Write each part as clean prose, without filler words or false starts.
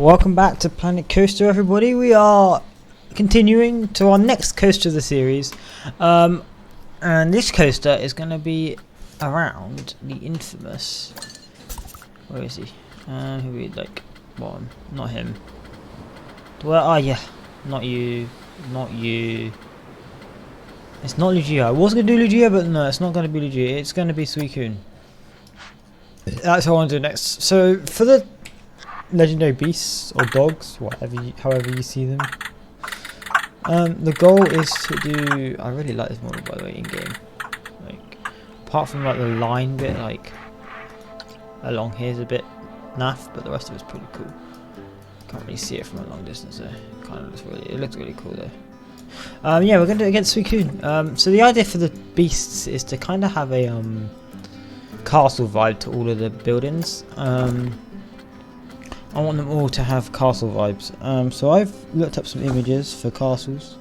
welcome back to Planet Coaster, everybody. We are continuing to our next coaster of the series, and this coaster is going to be around the infamous. Where is he? Who we like? One, not him. Well, yeah, not you, not you. It's not Lugia. I was going to do Lugia, but no, it's not going to be Lugia. It's going to be Suicune. That's what I want to do next. So for the legendary beasts or dogs, however you see them, the goal is to do. I really like this model, by the way, in game. Like, apart from like the line bit, like along here is a bit naff, but the rest of it's pretty cool. Can't really see it from a long distance though. It looks really cool though. Yeah, we're gonna do it against Suicune. So the idea for the beasts is to kind of have a castle vibe to all of the buildings. I want them all to have castle vibes. So I've looked up some images for castles,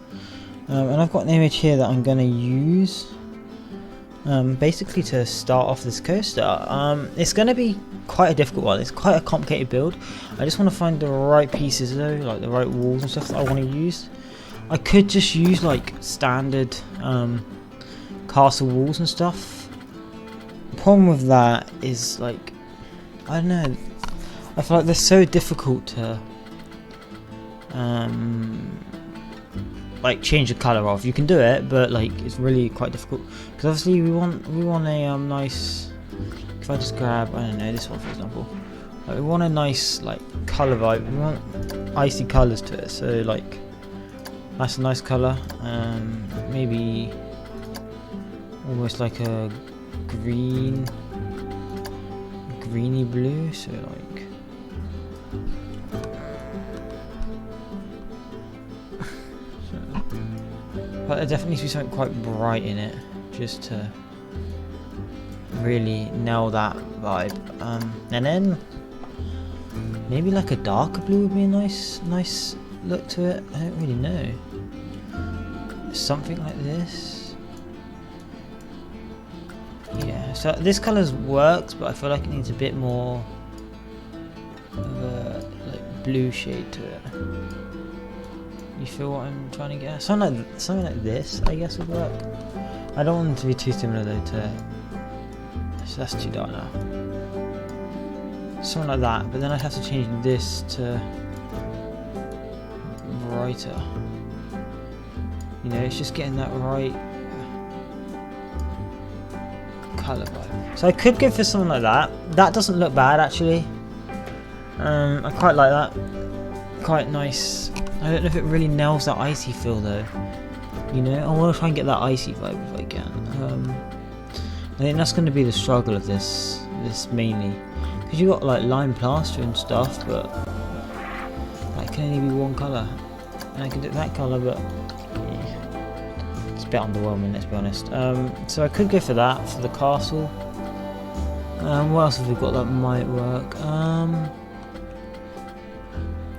and I've got an image here that I'm going to use basically to start off this coaster. It's going to be quite a difficult one. It's quite a complicated build. I just want to find the right pieces though, like the right walls and stuff that I want to use. I could just use like standard castle walls and stuff. The problem with that is, like, I don't know, I feel like they're so difficult to like change the colour of. You can do it, but like it's really quite difficult because obviously we want a nice. If I just grab, I don't know, this one for example, like, we want a nice like colour vibe. We want icy colours to it, so like that's a nice colour. Maybe almost like a greeny blue, so like but there definitely needs to be something quite bright in it just to really nail that vibe. And then maybe like a darker blue would be a nice look to it. I don't really know. Something like this. Yeah, so this colour works, but I feel like it needs a bit more of a like blue shade to it. You feel what I'm trying to get at? Something like this, I guess, would work. I don't want them to be too similar though to. So that's too dark now. Something like that, but then I'd have to change this to brighter. You know, it's just getting that right colour vibe. So I could go for something like that. That doesn't look bad actually. I quite like that. Quite nice. I don't know if it really nails that icy feel though. You know, I want to try and get that icy vibe if I can. I think that's going to be the struggle of this mainly, because you got like lime plaster and stuff, but that can only be one colour, and I can do that colour, but yeah, it's a bit underwhelming, let's be honest. So I could go for that for the castle. What else have we got that might work?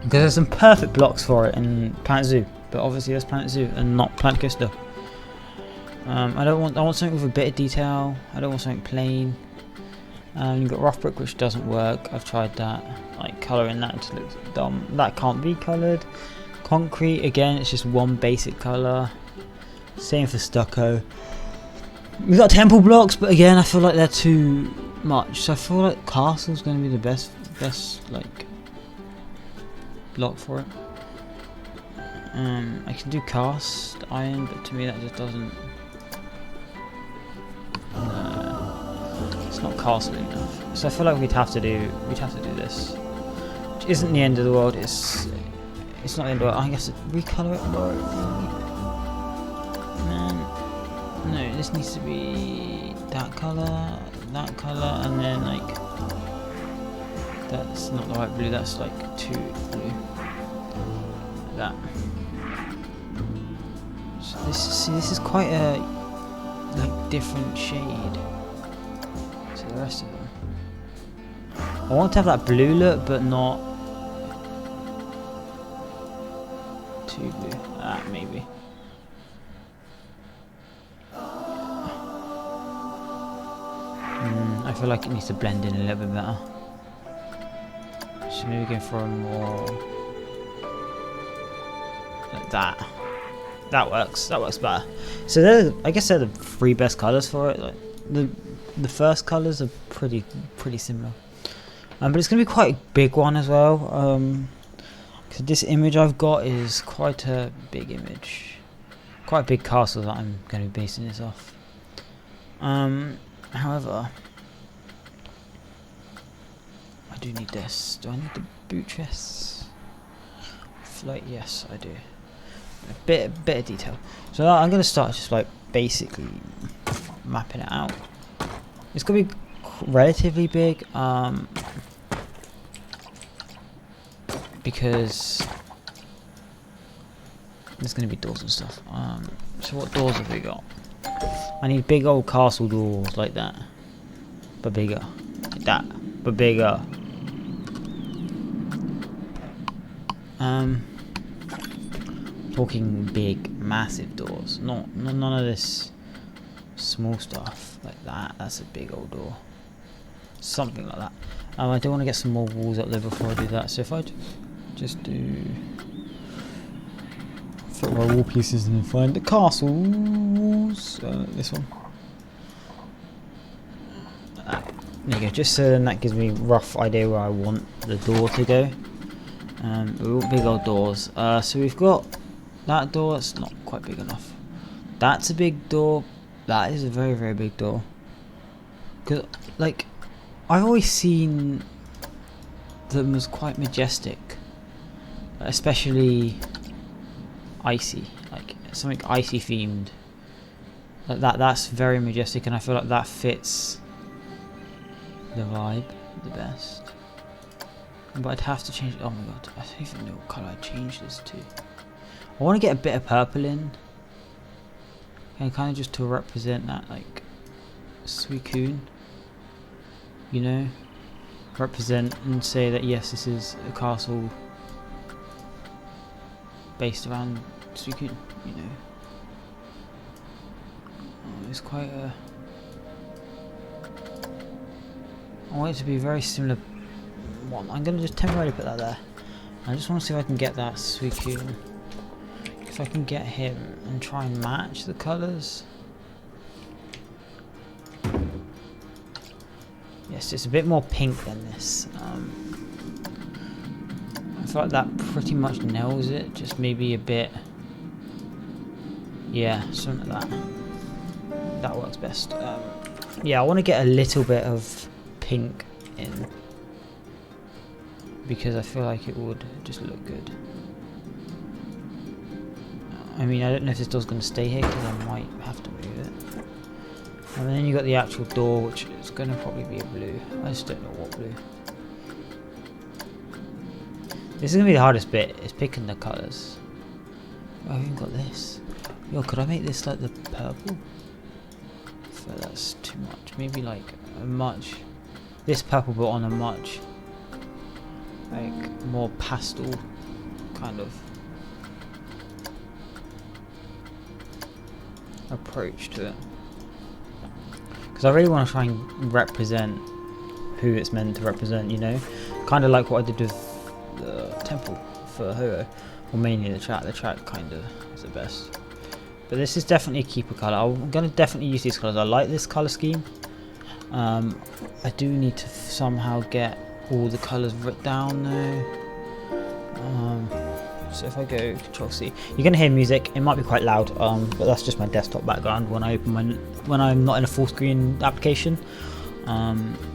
Because there's some perfect blocks for it in Planet Zoo, but obviously there's Planet Zoo and not Planet Coaster. I want something with a bit of detail. I don't want something plain. You've got rough brick, which doesn't work. I've tried that. Like colouring that just looks dumb. That can't be coloured. Concrete, again, it's just one basic colour. Same for stucco. We've got temple blocks, but again, I feel like they're too much. So I feel like castle's going to be the best like block for it. I can do cast iron, but to me that just doesn't. It's not castle enough. So I feel like we'd have to do this, which isn't the end of the world. It's not the end of the world. I guess recolour it more. No, this needs to be that colour, and then like that's not the right blue. That's like too blue. Like that. So this is quite a like different shade to the rest of them. I want to have that blue look, but not too blue. Maybe. I feel like it needs to blend in a little bit better. So So maybe going for a more like that. That works. That works better. So I guess they're the three best colours for it. Like the first colours are pretty similar. But it's gonna be quite a big one as well. Because this image I've got is quite a big image, quite a big castle that I'm going to be basing this off. However, I do need this. Do I need the boot chests? Float? Yes, I do. A bit of detail. So I'm going to start just like basically mapping it out. It's going to be relatively big. Because there's going to be doors and stuff. So what doors have we got? I need big old castle doors like that, but bigger. Like that, but bigger. Talking big, massive doors. None of this small stuff like that. That's a big old door. Something like that. I do want to get some more walls up there before I do that. So if I just do fit my wall pieces and then find the castle walls. This one. There you go. Just so then that gives me a rough idea where I want the door to go. We want big old doors. So we've got that door. That's not quite big enough. That's a big door. That is a very big door. Because like I've always seen them as quite majestic. Especially icy, like something icy themed. Like that's very majestic, and I feel like that fits the vibe the best. But I'd have to change. Oh my god, I don't even know what colour I'd change this to. I want to get a bit of purple in, and kind of just to represent that like Suicune. You know, represent and say that yes, this is a castle based around Suicune, you know. Oh, it's quite a... I want it to be a very similar one. I'm going to just temporarily put that there. I just want to see if I can get that Suicune. If I can get him and try and match the colours. Yes, it's a bit more pink than this. I feel like that pretty much nails it, just maybe a bit, yeah, something like that. That works best. Yeah, I want to get a little bit of pink in, because I feel like it would just look good. I mean, I don't know if this door's going to stay here, because I might have to move it. And then you got the actual door, which is going to probably be a blue. I just don't know what blue. This is going to be the hardest bit, is picking the colours. Oh, I've even got this. Yo, could I make this like the purple? I feel that's too much. Maybe like a much... This purple but on a much... like more pastel kind of approach to it. Because I really want to try and represent who it's meant to represent, you know? Kind of like what I did with the temple for Hero, or mainly the track. The track kind of is the best, but this is definitely a keeper color. I'm gonna definitely use these colors. I like this color scheme. I do need to somehow get all the colors written down though. So if I go Control C, you're gonna hear music. It might be quite loud, but that's just my desktop background when I open when I'm not in a full screen application.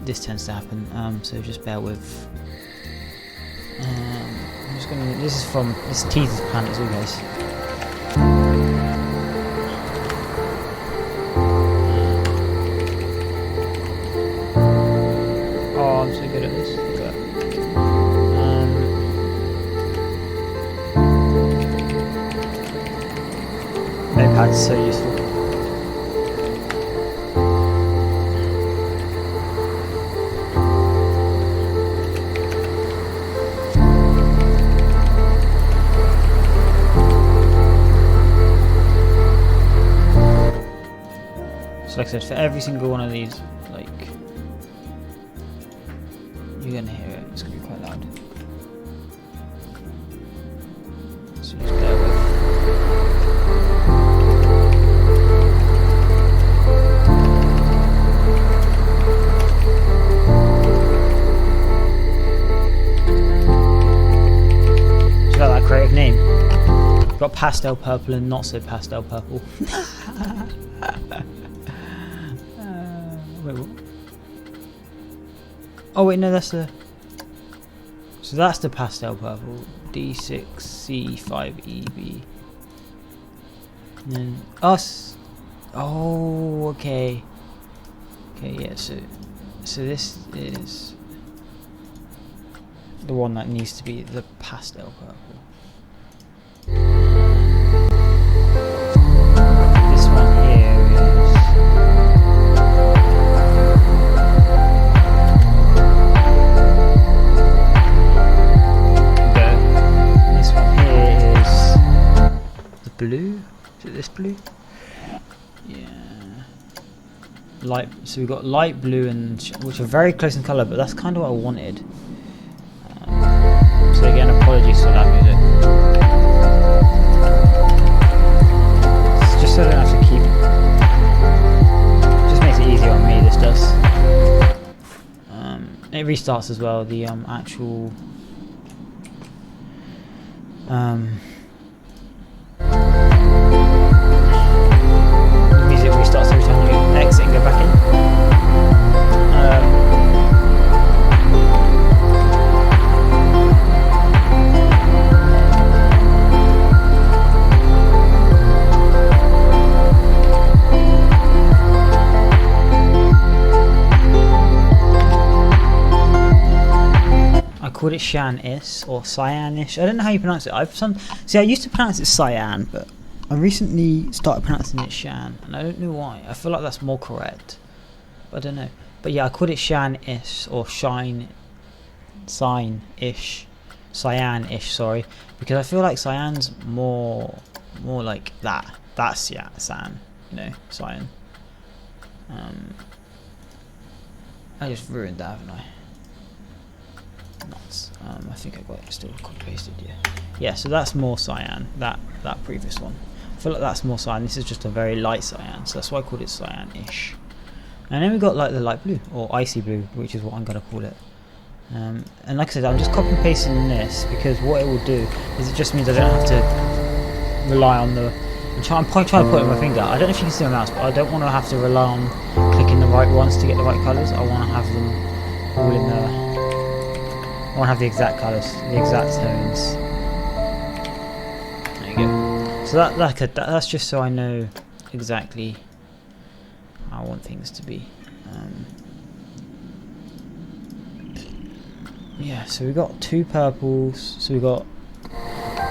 This tends to happen. So just bear with. I'm just gonna. This teases Planet Zoo, guys. Oh, I'm so good at this. Look at that. Notepad's so useful. So like I said, for every single one of these, like, you're gonna hear it, it's gonna be quite loud. So just bear with. That creative name. Got pastel purple and not so pastel purple. Wait, what? Oh wait, no, that's the. So that's the pastel purple. D6C5EB. And then us. Oh, okay. Okay, yeah. So this is the one that needs to be the pastel purple. This one here is this one here is the blue. Is it this blue? Yeah. Light. So we've got light blue and which are very close in colour, but that's kind of what I wanted. So again, apologies for that music. It's just so I don't have to keep. Just makes it easier on me. This does. It restarts as well. The actual. The music restarts every time you exit and go back in. I called it Shan-ish or Cyanish. I don't know how you pronounce it. I used to pronounce it Cyan, but I recently started pronouncing it Shan, and I don't know why. I feel like that's more correct, but I don't know. But yeah, I called it Shan-ish or Sign-ish, Cyan-ish. Sorry, because I feel like Cyan's more like that. That's San, you know, Cyan. I just ruined that, haven't I? Nuts. I think I got it still copy pasted. Yeah. So that's more cyan. That previous one. I feel like that's more cyan. This is just a very light cyan, so that's why I called it cyan-ish. And then we got like the light blue or icy blue, which is what I'm gonna call it. And like I said, I'm just copy and pasting this because what it will do is it just means I don't have to rely on the. I'm trying to put it with my finger. I don't know if you can see my mouse, but I don't want to have to rely on clicking the right ones to get the right colours. I want to have them all in the. I want to have the exact colours, the exact tones. There you go. So that's just so I know exactly how I want things to be. Yeah, so we got two purples. So we got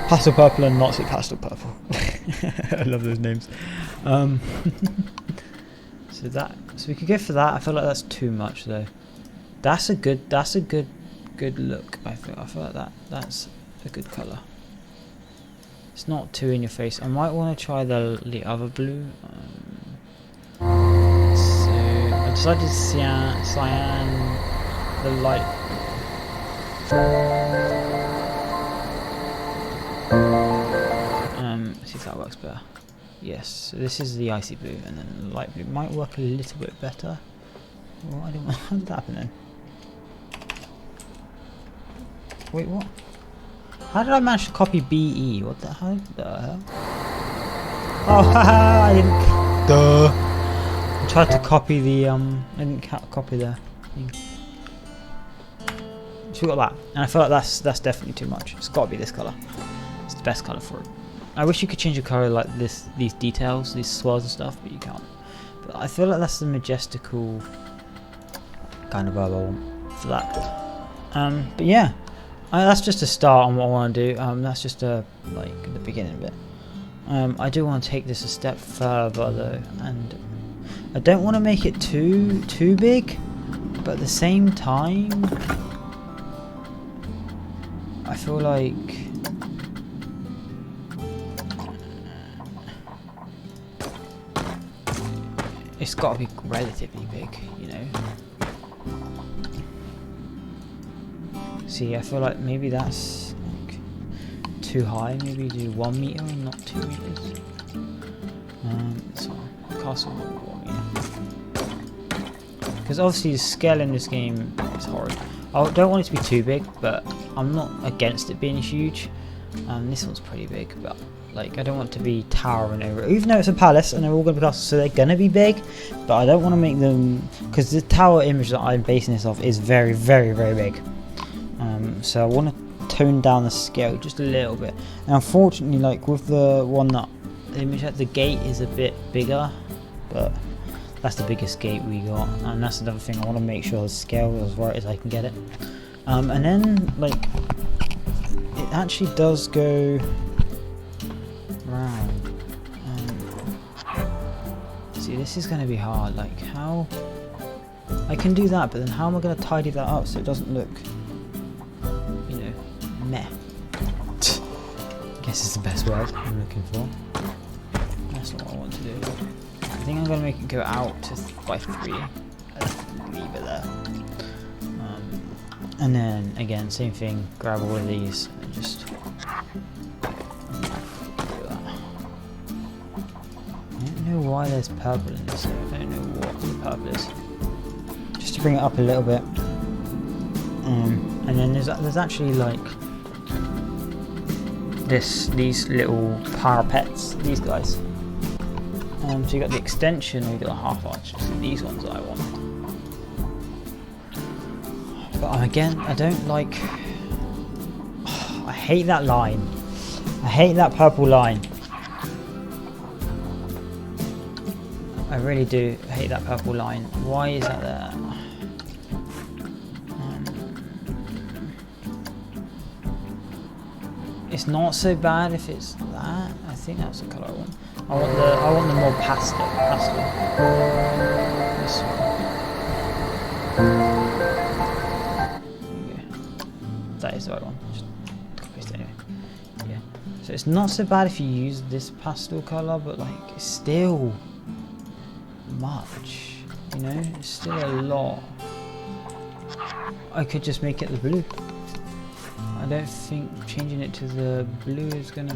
pastel purple and not so pastel purple. I love those names. So we could go for that. I feel like that's too much though. That's a good look. I feel like that's a good colour. It's not too in your face. I might want to try the other blue. So I decided cyan, the light. See if that works better. Yes, so this is the icy blue, and then the light blue might work a little bit better. Well, I don't know. How did that happen then? Wait, what? How did I manage to copy BE? What the hell? Oh, haha! I didn't. Duh. I tried to copy the I didn't copy the thing. So we got that, and I feel like that's definitely too much. It's got to be this color. It's the best color for it. I wish you could change the color like this, these details, these swirls and stuff, but you can't. But I feel like that's the majestical kind of vibe I want for that. But yeah. That's just a start on what I want to do. That's just like the beginning bit. I do want to take this a step further though, and I don't want to make it too big, but at the same time, I feel like it's got to be relatively big, you know. See, I feel like maybe that's like too high. Maybe do 1 meter and not 2 meters. So castle 1 meter. Because obviously the scale in this game is horrid. I don't want it to be too big, but I'm not against it being huge. This one's pretty big, but like I don't want it to be towering over it. Even though it's a palace and they're all going to be castles, so they're going to be big. But I don't want to make them, because the tower image that I'm basing this off is very, very, very big. So I want to tone down the scale just a little bit. And unfortunately, like with the one that the image at the gate is a bit bigger, but that's the biggest gate we got, and that's another thing. I want to make sure the scale is as right as I can get it. And then like it actually does go round. See, this is going to be hard. Like how I can do that, but then how am I going to tidy that up so it doesn't look, you know, meh. I guess it's the best word I'm looking for. That's not what I want to do. I think I'm going to make it go out to by 3 and leave it there. And then again, same thing, grab all of these and just do that. I don't know why there's purple in this, I don't know what the purple is. Just to bring it up a little bit. And then there's actually like these little parapets, these guys. So you got the extension, or you got the half arch. These ones that I want. But again, I don't like. I hate that line. I hate that purple line. I really do hate that purple line. Why is that there? It's not so bad if it's that. I think that's the colour I want. I want the more pastel. This one. Okay. That is the right one. Just paste it anyway. Yeah. So it's not so bad if you use this pastel colour, but like it's still much. You know, it's still a lot. I could just make it the blue. I don't think changing it to the blue is gonna.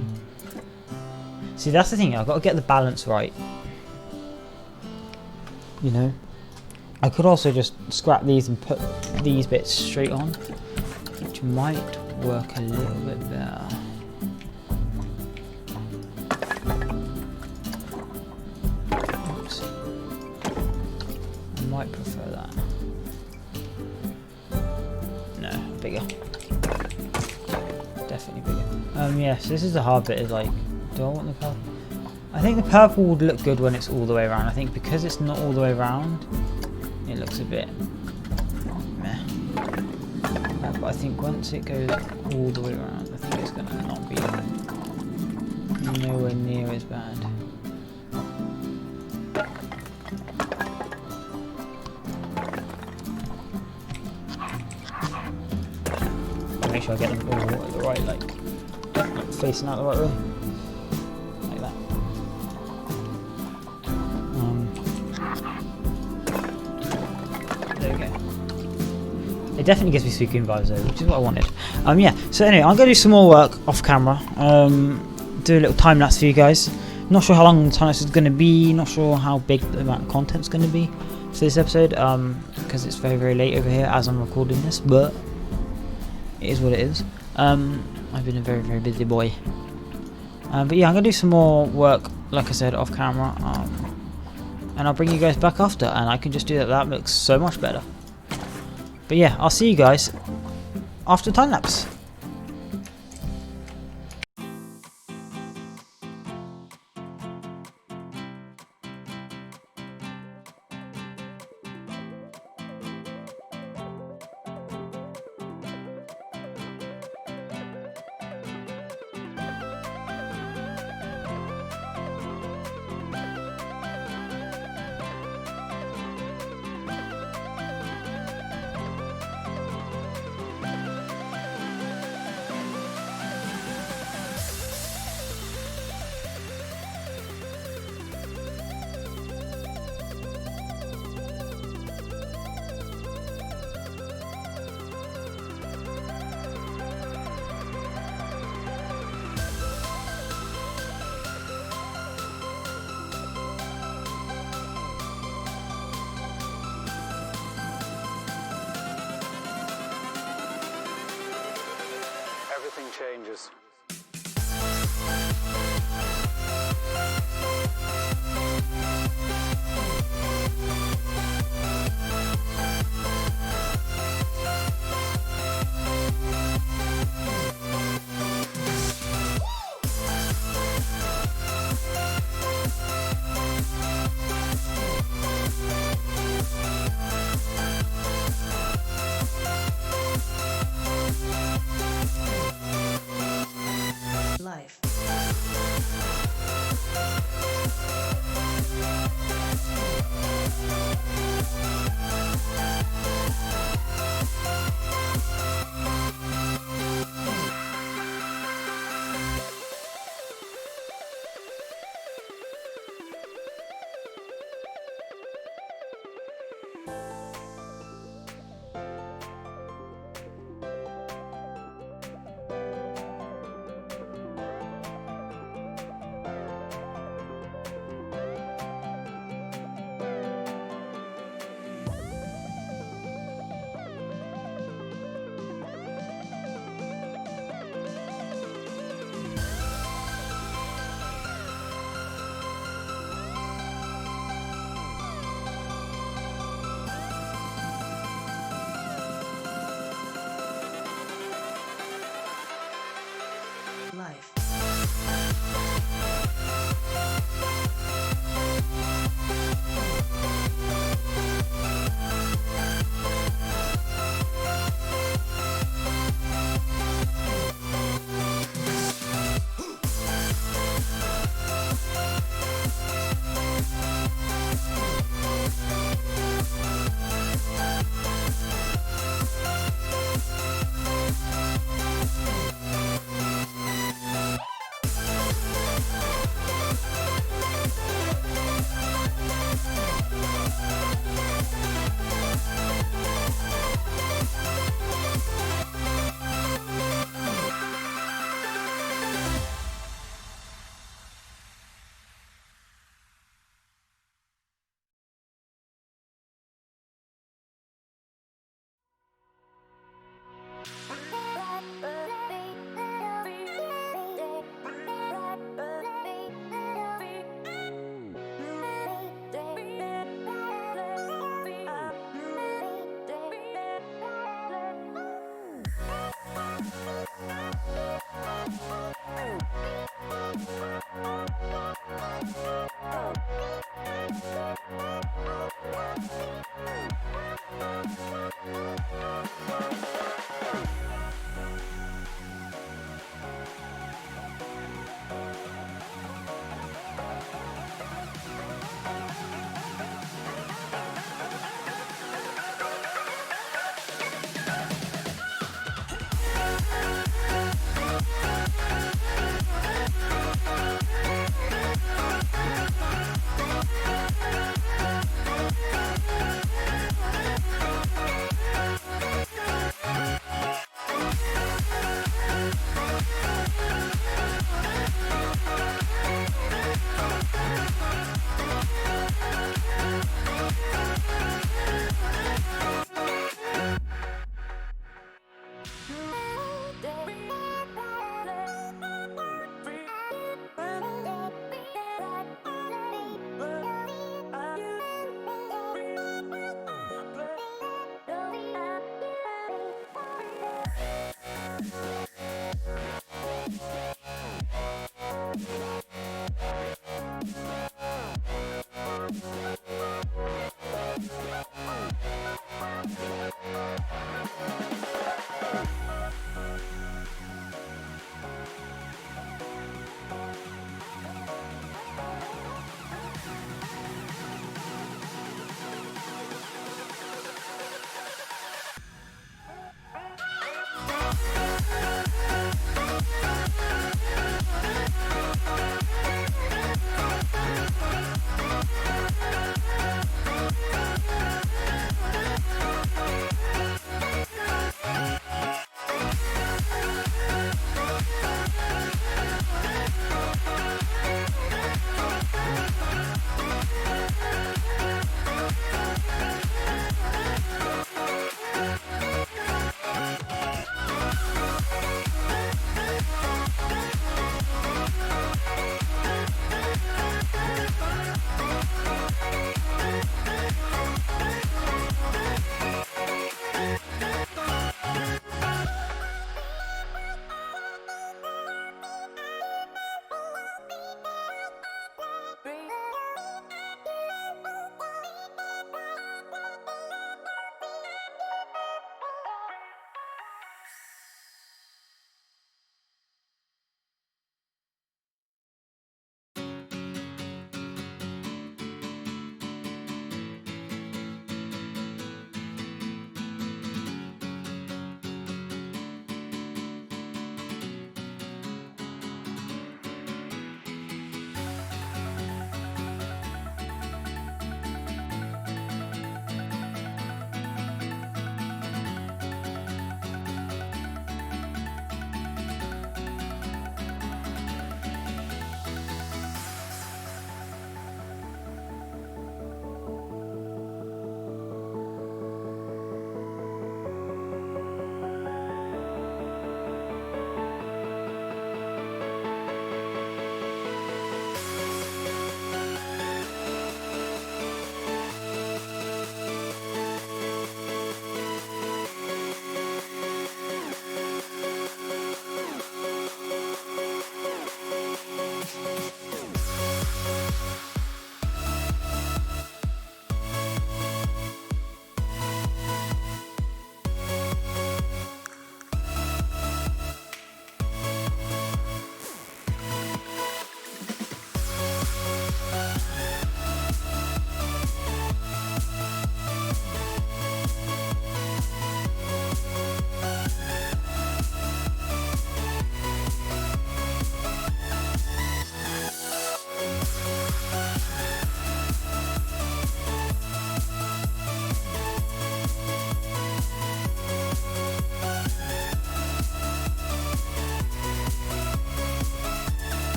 See, that's the thing. I've got to get the balance right. You know, I could also just scrap these and put these bits straight on, which might work a little bit better. Oops. I might prefer that. No, bigger. Definitely bigger. Yes, this is the hard bit. Is like, do I want the purple? I think the purple would look good when it's all the way around. I think because it's not all the way around, it looks a bit meh. But I think once it goes all the way around, I think it's going to not be nowhere near as bad. Make sure I get them all the right, like facing out the right way. Like that. There we go. It definitely gives me Suicune vibes though, which is what I wanted. Yeah, so anyway, I'm going to do some more work off camera. Do a little time lapse for you guys. Not sure how long the time lapse is going to be, not sure how big the amount of content is going to be for this episode, because it's very, very late over here as I'm recording this, but it is what it is. I've been a very, very busy boy. But yeah, I'm going to do some more work, like I said, off camera. And I'll bring you guys back after, and I can just do that. That looks so much better. But yeah, I'll see you guys after time lapse. changes. Life.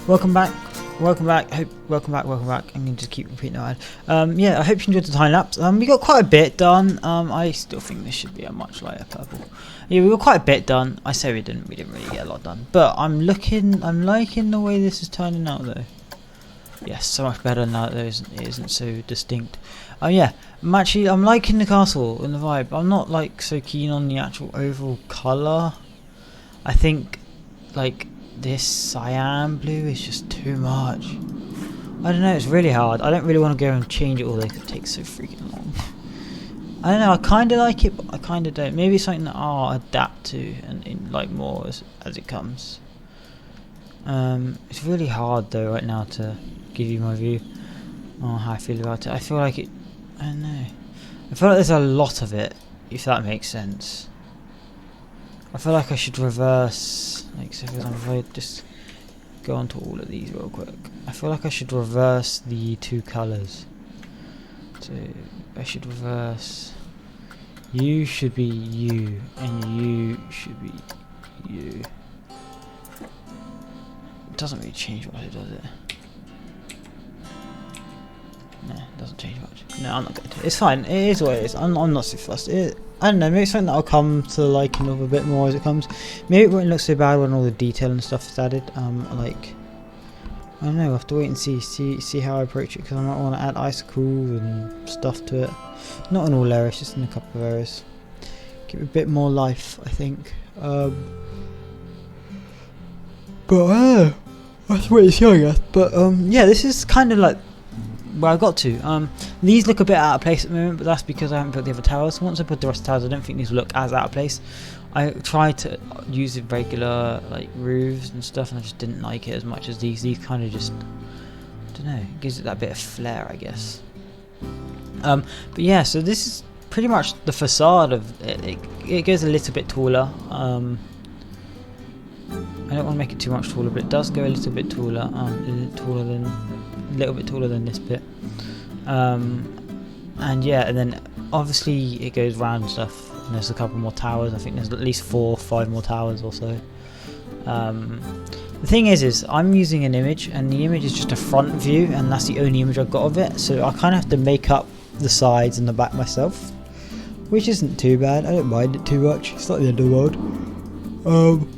welcome back. Welcome back. Welcome back. I'm gonna just keep repeating that. Yeah, I hope you enjoyed the time lapse. We got quite a bit done. I still think this should be a much lighter purple. Yeah, we got quite a bit done. I say we didn't really get a lot done, but I'm liking the way this is turning out though. Yes, so much better now that it isn't so distinct. Yeah, I'm liking the castle and the vibe. I'm not like so keen on the actual overall colour. I think like this cyan blue is just too much. I don't know, it's really hard. I don't really want to go and change it all though, because it takes so freaking long. I don't know, I kind of like it, but I kind of don't. Maybe it's something that I'll adapt to and like more as it comes. It's really hard though right now to give you my view on how I feel about it. I feel like I don't know. I feel like there's a lot of it, if that makes sense. I feel like I should reverse, like so for example, if I just go on to all of these real quick. I feel like I should reverse the two colours. So I should reverse, you should be you, and you should be you. It doesn't really change much, does it? No, it doesn't change much. No, I'm not going to. It's fine. It is what it is. I'm not so fussed. I don't know. Maybe it's something that I'll come to liking of a bit more as it comes. Maybe it won't look so bad when all the detail and stuff is added. Like I don't know. I'll have to wait and see how I approach it, because I might want to add icicles and stuff to it. Not in all areas, just in a couple of areas. Give it a bit more life, I think. But that's what it's showing us. But yeah, this is kind of like where I got to. These look a bit out of place at the moment, but that's because I haven't put the other towers. Once I put the rest of the towers, I don't think these will look as out of place. I tried to use the regular like roofs and stuff, and I just didn't like it as much as these. These kind of just, I don't know, gives it that bit of flair, I guess. But yeah, so this is pretty much the facade of it. It goes a little bit taller. I don't want to make it too much taller, but it does go a little bit taller. A little bit taller than this bit. And yeah, and then obviously it goes round and stuff. And there's a couple more towers. I think there's at least 4 or 5 more towers or so. The thing is I'm using an image, and the image is just a front view, and that's the only image I've got of it. So I kind of have to make up the sides and the back myself, which isn't too bad. I don't mind it too much. It's not the end of the world.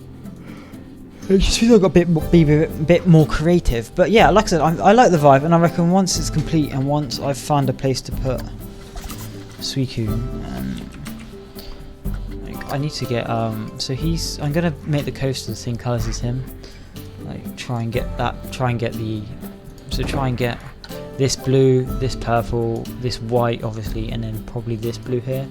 It just feels like I've got to be a bit more creative. But yeah, like I said, I like the vibe, and I reckon once it's complete and once I've found a place to put Suicune, like I need to get so I'm gonna make the coaster the same colours as him. Like try and get this blue, this purple, this white obviously, and then probably this blue here.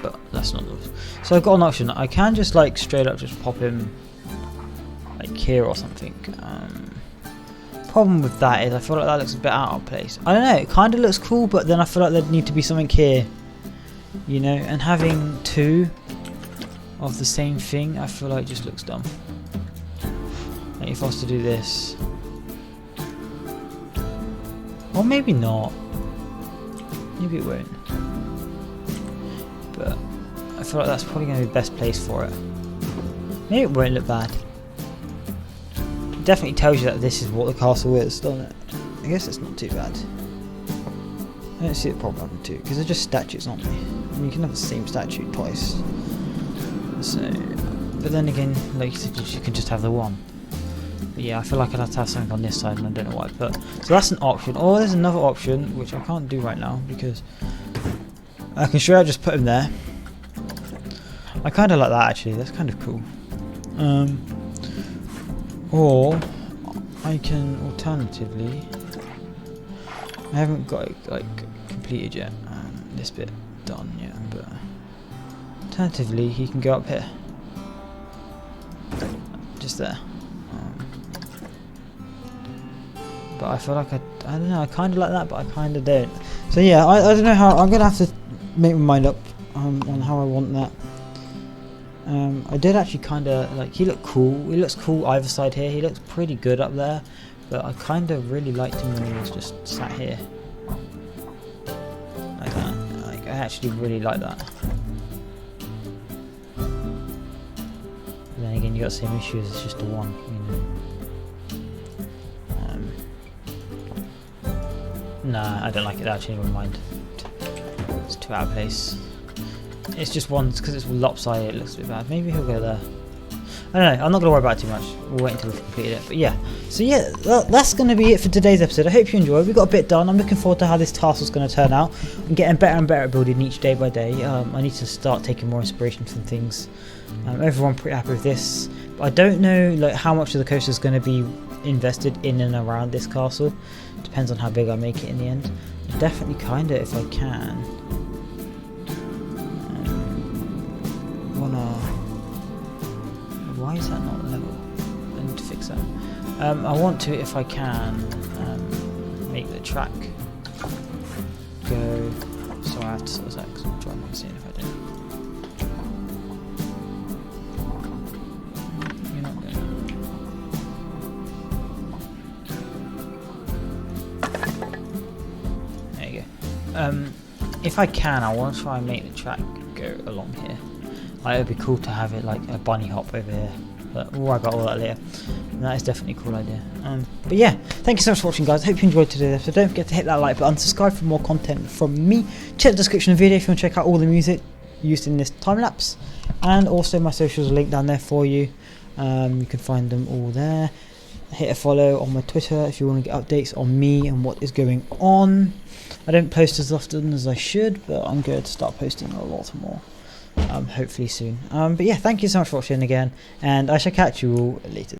But that's not the. So I've got an option. I can just like straight up just pop him like here or something. Problem with that is I feel like that looks a bit out of place. I don't know, it kind of looks cool, but then I feel like there'd need to be something here, you know, and having 2 of the same thing I feel like just looks dumb. Like if I was to do this, or maybe not, maybe it won't. But I feel like that's probably going to be the best place for it. Maybe it won't look bad. It definitely tells you that this is what the castle is, doesn't it? I guess it's not too bad. I don't see the problem having 2, because they're just statues, aren't they? I mean, you can have the same statue twice. So, but then again, like you said, you can just have the one. But yeah, I feel like I'd have to have something on this side, and I don't know what I put. So that's an option. Or there's another option, which I can't do right now, because I can sure just put him there. I kind of like that actually. That's kind of cool. Or I can alternatively. I haven't got it like completed yet. This bit done yet, but alternatively he can go up here, just there. But I feel like I don't know. I kind of like that, but I kind of don't. So yeah, I don't know how. I'm gonna have to make my mind up on how I want that. I did actually kind of like, he looked cool. He looks cool either side here. He looks pretty good up there, but I kind of really liked him when he was just sat here like that. Like I actually really like that. But then again, you got the same issues. It's just a 1, Nah, I don't like it actually, never mind. It's too out of place. It's just 1 because it's lopsided, it looks a bit bad. Maybe he'll go there. I don't know, I'm not going to worry about it too much. We'll wait until we've completed it. But yeah, so yeah, that's going to be it for today's episode. I hope you enjoyed. We got a bit done. I'm looking forward to how this castle's going to turn out. I'm getting better and better at building each day by day. I need to start taking more inspiration from things. Everyone pretty happy with this. But I don't know like how much of the coaster is going to be invested in and around this castle. Depends on how big I make it in the end. Definitely kinda if I can. Why is that not level? I need to fix that. I want to, if I can, make the track go. So I have to sort of that because I'm trying to see if I do. You're not going. There you go. If I can, I want to try and make the track go along here. Like, it'd be cool to have it like a bunny hop over here, but we'll worry about all that later. And that is definitely a cool idea. But yeah, thank you so much for watching, guys. I hope you enjoyed today's episode. Don't forget to hit that like button, subscribe for more content from me. Check the description of the video if you want to check out all the music used in this time lapse, and also my socials are linked down there for you. You can find them all there. Hit a follow on my Twitter if you want to get updates on me and what is going on. I don't post as often as I should, but I'm going to start posting a lot more. Hopefully soon. But yeah, thank you so much for watching again, and I shall catch you all later.